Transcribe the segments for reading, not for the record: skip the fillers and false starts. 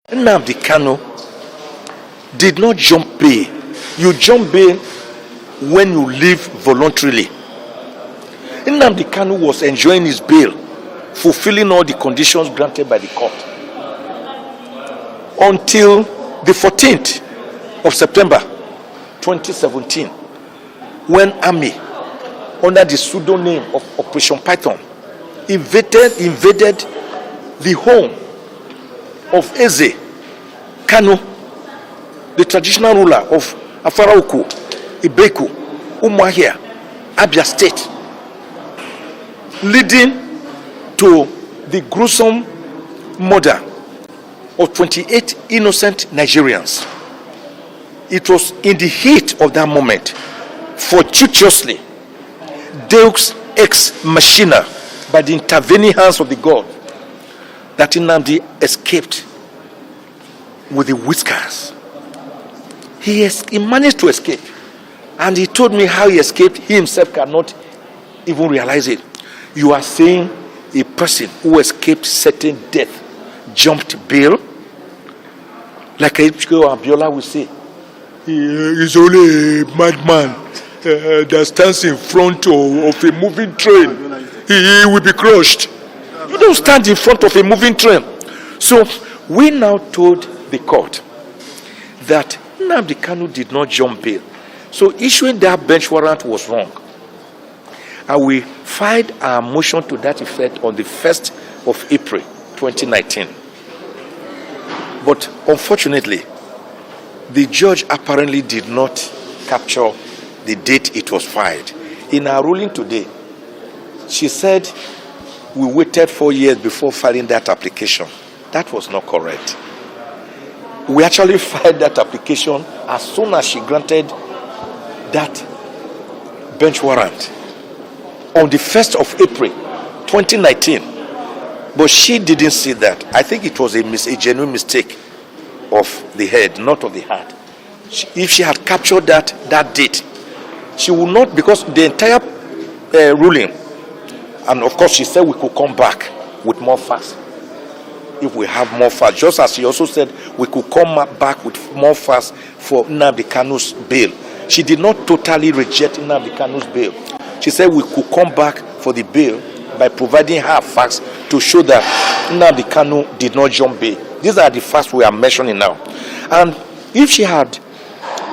Nnamdi Kanu did not jump bail. You jump bail when you leave voluntarily. Nnamdi Kanu was enjoying his bail, fulfilling all the conditions granted by the court, until the 14th of September 2017, when army, under the pseudonym of Operation Python, invaded the home of Eze Kanu, the traditional ruler of Afaraoku, Ibeku, Umuahia, Abia State, leading to the gruesome murder of 28 innocent Nigerians. It was in the heat of that moment, fortuitously, Deus ex machina, by the intervening hands of the God, that Nnamdi escaped with the whiskers. He managed to escape, and he told me how he escaped. He himself cannot even realize it. You are saying a person who escaped certain death jumped bail, like Abiola will say, he is only a madman that stands in front of a moving train. He will be crushed. You don't stand in front of a moving train. So we now told the court that Nnamdi Kanu did not jump bail. So issuing that bench warrant was wrong. And we filed our motion to that effect on the 1st of April 2019. But unfortunately, the judge apparently did not capture the date it was filed. In our ruling today, she said we waited 4 years before filing that application. That was not correct. We actually filed that application as soon as she granted that bench warrant on the 1st of April 2019. But she didn't see that. I think it was a genuine mistake of the head, not of the heart. If she had captured that date, she would not, because the entire ruling, and of course she said we could come back with more facts if we have more facts. Just as she also said we could come back with more facts for Nnamdi Kanu's bail. She did not totally reject Nnamdi Kanu's bail. She said we could come back for the bail by providing her facts to show that Nnamdi Kanu did not jump bail. These are the facts we are mentioning now. And if she had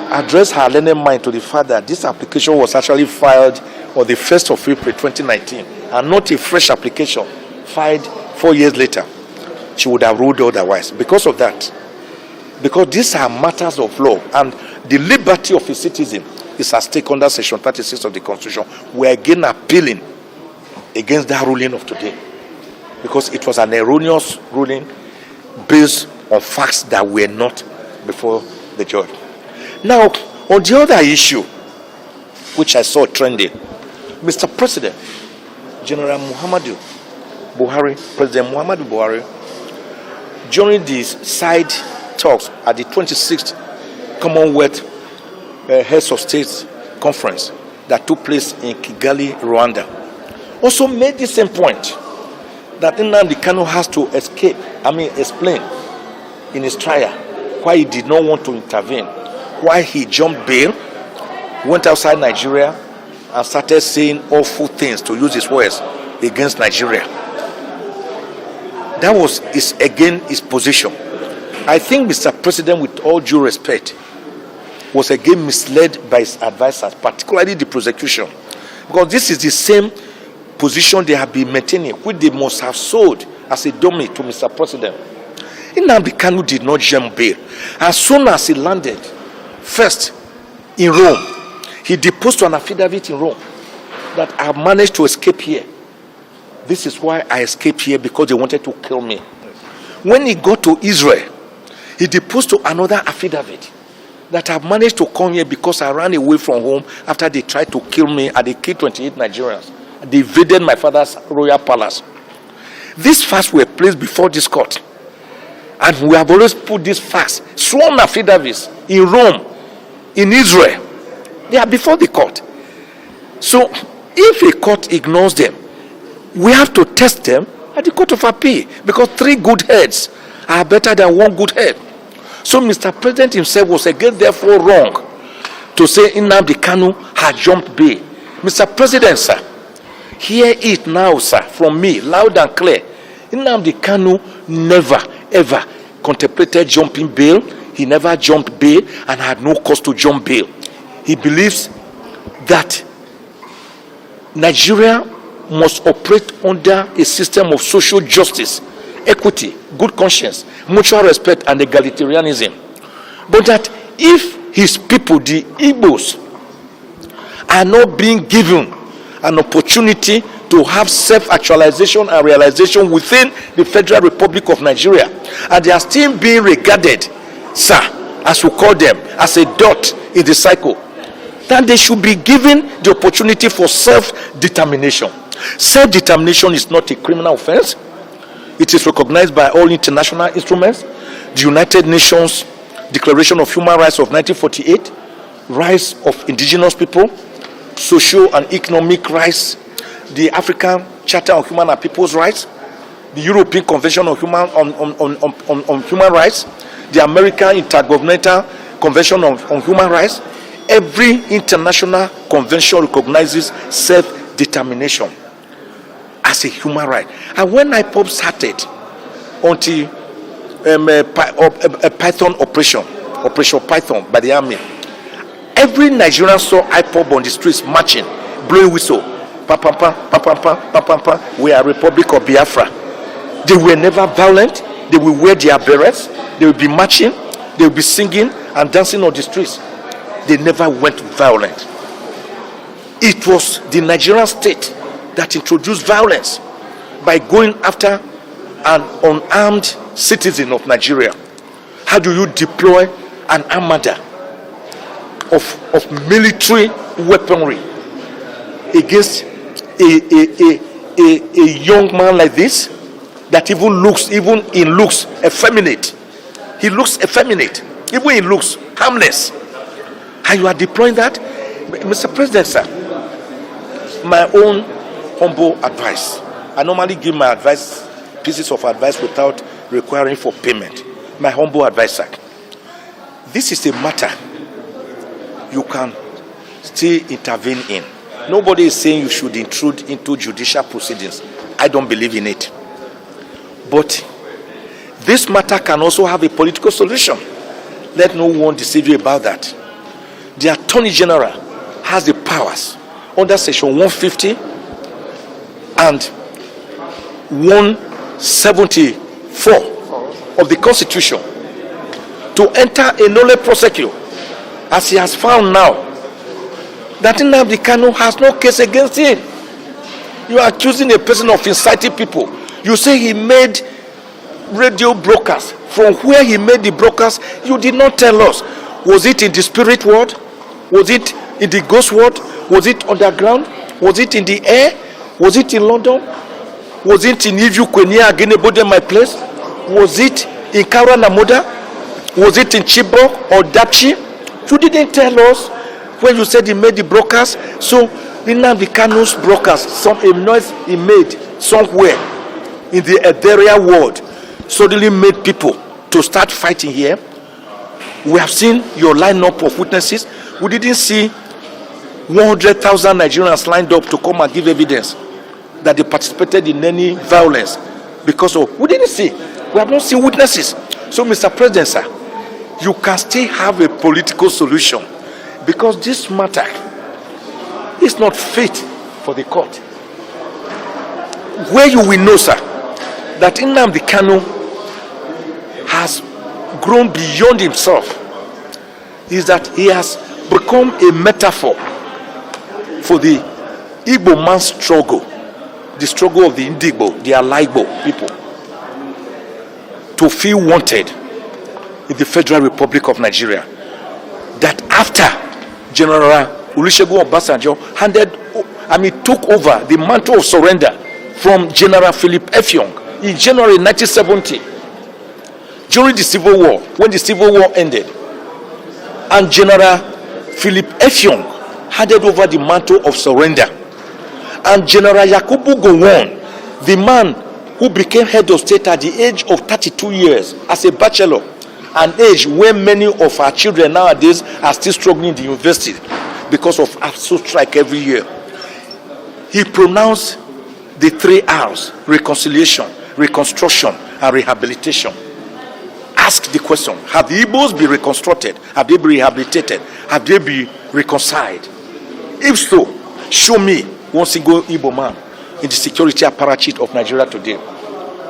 addressed her learned mind to the fact that this application was actually filed on the 1st of April 2019 and not a fresh application filed 4 years later, she would have ruled otherwise. Because of that, because these are matters of law and the liberty of a citizen is at stake under Section 36 of the Constitution, we are again appealing against that ruling of today, because it was an erroneous ruling based on facts that were not before the judge. Now, on the other issue, which I saw trending, Mr. President, General Muhammadu Buhari, President Muhammadu Buhari, during these side talks at the 26th Commonwealth Heads of States Conference that took place in Kigali, Rwanda, also made the same point that Nnamdi Kanu has to explain in his trial why he did not want to intervene, why he jumped bail, went outside Nigeria, and started saying awful things, to use his words, against Nigeria. That was his position. I think Mr. President, with all due respect, was again misled by his advisors, particularly the prosecution, because this is the same position they have been maintaining, which they must have sold as a dummy to Mr. President. Nnamdi Kanu did not jump bail. As soon as he landed, first in Rome, he deposed to an affidavit in Rome that I managed to escape here. This is why I escaped here, because they wanted to kill me. When he got to Israel, he deposed to another affidavit that I managed to come here because I ran away from home after they tried to kill me and they killed 28 Nigerians. They invaded my father's royal palace. These facts were placed before this court. And we have always put these facts, sworn affidavits, in Rome, in Israel. They are before the court. So, if a court ignores them, we have to test them at the court of appeal, because 3 good heads are better than one good head. So Mr. President himself was again therefore wrong to say Nnamdi Kanu had jumped bail. Mr. President, sir, hear it now, sir, from me, loud and clear. Nnamdi Kanu never, ever contemplated jumping bail. He never jumped bail and had no cause to jump bail. He believes that Nigeria must operate under a system of social justice, equity, good conscience, mutual respect, and egalitarianism. But that if his people, the Igbos, are not being given an opportunity to have self-actualization and realization within the Federal Republic of Nigeria, and they are still being regarded, sir, as we call them, as a dot in the cycle, then they should be given the opportunity for self-determination. Self-determination is not a criminal offense. It is recognized by all international instruments. The United Nations Declaration of Human Rights of 1948, rights of indigenous people, social and economic rights, the African Charter on Human and People's Rights, the European Convention on Human Rights, the American Intergovernmental Convention on Human Rights. Every international convention recognizes self-determination as a human right. And when IPOB started until a Python Operation Python by the army, every Nigerian saw IPOB on the streets marching, blowing whistle, pam pam pam pam pam pam pam pam pam. We are Republic of Biafra. They were never violent. They will wear their berets. They will be marching. They will be singing and dancing on the streets. They never went violent. It was the Nigerian state that introduced violence by going after an unarmed citizen of Nigeria. How do you deploy an armada of military weaponry against a young man like this that even in looks effeminate? He looks effeminate, even in looks harmless. And you are deploying that? Mr. President, sir, my own humble advice. I normally give my pieces of advice without requiring for payment. My humble advice, sir. This is a matter you can still intervene in. Nobody is saying you should intrude into judicial proceedings. I don't believe in it. But this matter can also have a political solution. Let no one deceive you about that. The Attorney General has the powers under Section 150 and 174 of the Constitution to enter a nolle prosequi, as he has found now that Nnamdi Kanu has no case against him. You are accusing a person of inciting people. You say he made radio broadcasts. From where he made the broadcasts, you did not tell us. Was it in the spirit world? Was it in the ghost world? Was it underground? Was it in the air? Was it in London? Was it in Ivu Kwenya Agenebode, my place? Was it in Kara Namoda? Was it in Chibok or Dapchi? You didn't tell us when you said he made the broadcast. So Nnamdi Kanu's broadcast, a noise he made somewhere in the Ederia world, suddenly made people to start fighting here. We have seen your lineup of witnesses. We didn't see 100,000 Nigerians lined up to come and give evidence that they participated in any violence because of. We didn't see. We have not seen witnesses. So, Mr. President, sir, you can still have a political solution because this matter is not fit for the court. Where you will know, sir, that Nnamdi Kanu has grown beyond himself is that he has become a metaphor for the Igbo man's struggle, the struggle of the Indigbo, the Alaigbo people, to feel wanted in the Federal Republic of Nigeria. That after General Olusegun Obasanjo took over the mantle of surrender from General Philip Effiong in January 1970, during the Civil War, when the Civil War ended, and General Philip Effiong handed over the mantle of surrender, and General Yakubu Gowon, the man who became head of state at the age of 32 years as a bachelor, an age where many of our children nowadays are still struggling in the university because of ASU strike every year. He pronounced the 3 R's: reconciliation, reconstruction, and rehabilitation. Ask the question: have the Igbos been reconstructed? Have they been rehabilitated? Have they been reconciled? If so, show me one single Igbo man in the security apparatus of Nigeria today.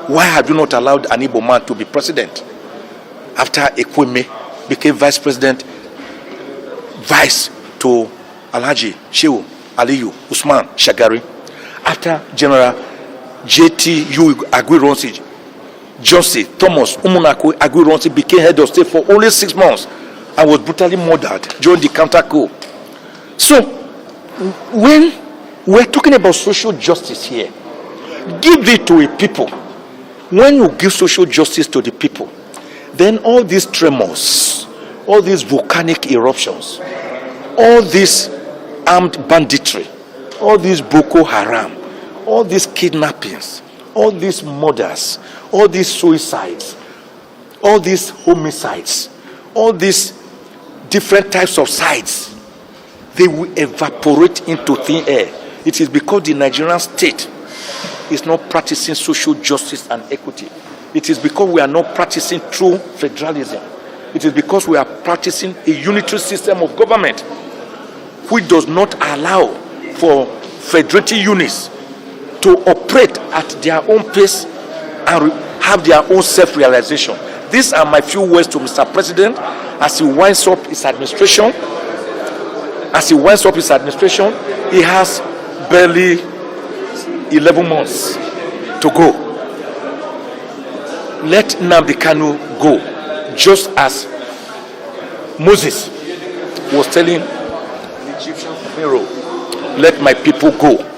Why have you not allowed an Igbo man to be president? After Ekweme became vice president, vice to Alhaji Shehu Aliyu Usman Shagari. After General JTU Aguironsi Johnson Thomas Umunaku Aguironsi became head of state for only 6 months and was brutally murdered during the counter coup. So, when we're talking about social justice here, give it to a people. When you give social justice to the people, then all these tremors, all these volcanic eruptions, all this armed banditry, all this Boko Haram, all these kidnappings, all these murders, all these suicides, all these homicides, all these different types of sides, they will evaporate into thin air. It is because the Nigerian state is not practicing social justice and equity. It is because we are not practicing true federalism. It is because we are practicing a unitary system of government which does not allow for federative units to operate at their own pace and have their own self-realization. These are my few words to Mr. President as he winds up his administration. As he winds up his administration, he has barely 11 months to go. Let Nnamdi Kanu go, just as Moses was telling the Egyptian Pharaoh, let my people go.